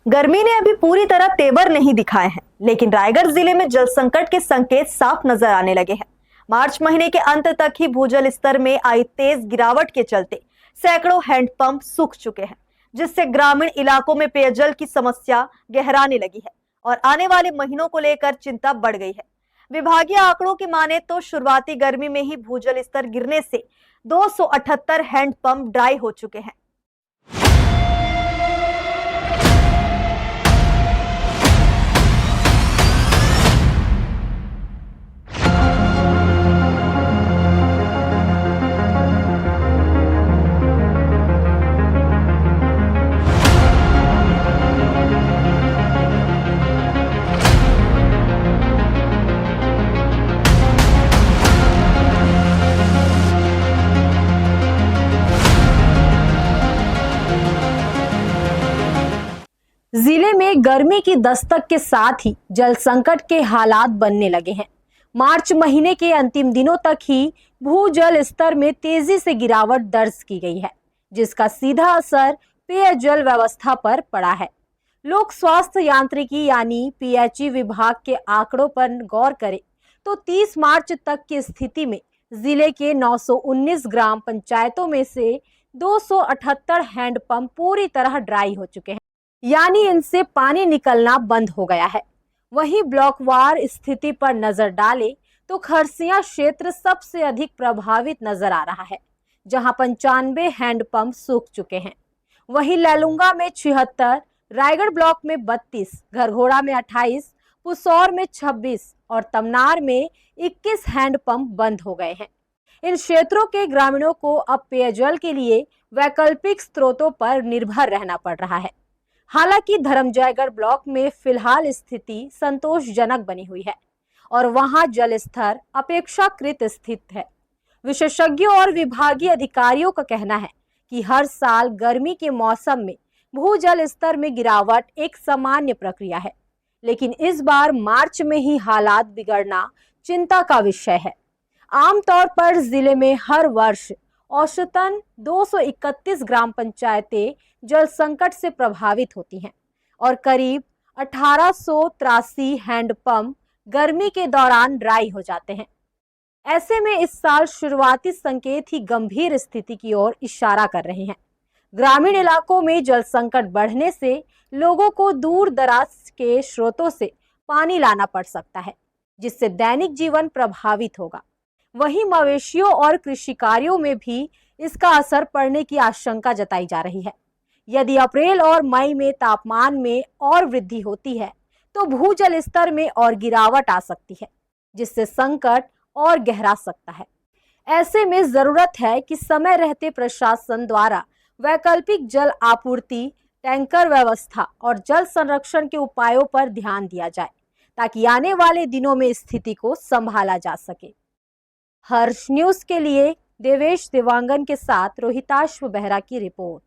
गर्मी ने अभी पूरी तरह तेवर नहीं दिखाए हैं, लेकिन रायगढ़ जिले में जल संकट के संकेत साफ नजर आने लगे हैं। मार्च महीने के अंत तक ही भूजल स्तर में आई तेज गिरावट के चलते सैकड़ों हैंडपंप सूख चुके हैं, जिससे ग्रामीण इलाकों में पेयजल की समस्या गहराने लगी है और आने वाले महीनों को लेकर चिंता बढ़ गई है। विभागीय आंकड़ों की माने तो शुरुआती गर्मी में ही भूजल स्तर गिरने से 278 हैंडपंप ड्राई हो चुके हैं। जिले में गर्मी की दस्तक के साथ ही जल संकट के हालात बनने लगे हैं। मार्च महीने के अंतिम दिनों तक ही भूजल स्तर में तेजी से गिरावट दर्ज की गई है, जिसका सीधा असर पेयजल व्यवस्था पर पड़ा है। लोक स्वास्थ्य यांत्रिकी यानी पीएचई विभाग के आंकड़ों पर गौर करें तो 30 मार्च तक की स्थिति में जिले के 919 ग्राम पंचायतों में से 278 हैंडपंप पूरी तरह ड्राई हो चुके हैं, यानी इनसे पानी निकलना बंद हो गया है। वहीं ब्लॉकवार स्थिति पर नजर डालें तो खरसिया क्षेत्र सबसे अधिक प्रभावित नजर आ रहा है, जहां 95 हैंडपंप सूख चुके हैं। वहीं लैलूंगा में 76, रायगढ़ ब्लॉक में 32, घरघोड़ा में 28, पुसौर में 26 और तमनार में 21 हैंडपंप बंद हो गए हैं। इन क्षेत्रों के ग्रामीणों को अब पेयजल के लिए वैकल्पिक स्रोतों पर निर्भर रहना पड़ रहा है। हालांकि धर्मजयगढ़ ब्लॉक में फिलहाल स्थिति संतोषजनक बनी हुई है और वहां जल स्तर अपेक्षाकृत स्थित है। विशेषज्ञों और विभागीय अधिकारियों का कहना है कि हर साल गर्मी के मौसम में भूजल स्तर में गिरावट एक सामान्य प्रक्रिया है, लेकिन इस बार मार्च में ही हालात बिगड़ना चिंता का विषय है। आमतौर पर जिले में हर वर्ष औसतन 231 ग्राम पंचायतें जल संकट से प्रभावित होती हैं और करीब 1883 हैंडपंप गर्मी के दौरान ड्राई हो जाते हैं। ऐसे में इस साल शुरुआती संकेत ही गंभीर स्थिति की ओर इशारा कर रहे हैं। ग्रामीण इलाकों में जल संकट बढ़ने से लोगों को दूर दराज के स्रोतों से पानी लाना पड़ सकता है, जिससे दैनिक जीवन प्रभावित होगा। वहीं मवेशियों और कृषि कार्यों में भी इसका असर पड़ने की आशंका जताई जा रही है। यदि अप्रैल और मई में तापमान में और वृद्धि होती है तो भूजल स्तर में और गिरावट आ सकती है, जिससे संकट और गहरा सकता है। ऐसे में जरूरत है कि समय रहते प्रशासन द्वारा वैकल्पिक जल आपूर्ति, टैंकर व्यवस्था और जल संरक्षण के उपायों पर ध्यान दिया जाए, ताकि आने वाले दिनों में स्थिति को संभाला जा सके। हर्ष न्यूज के लिए देवेश देवांगन के साथ रोहिताश्व बेहरा की रिपोर्ट।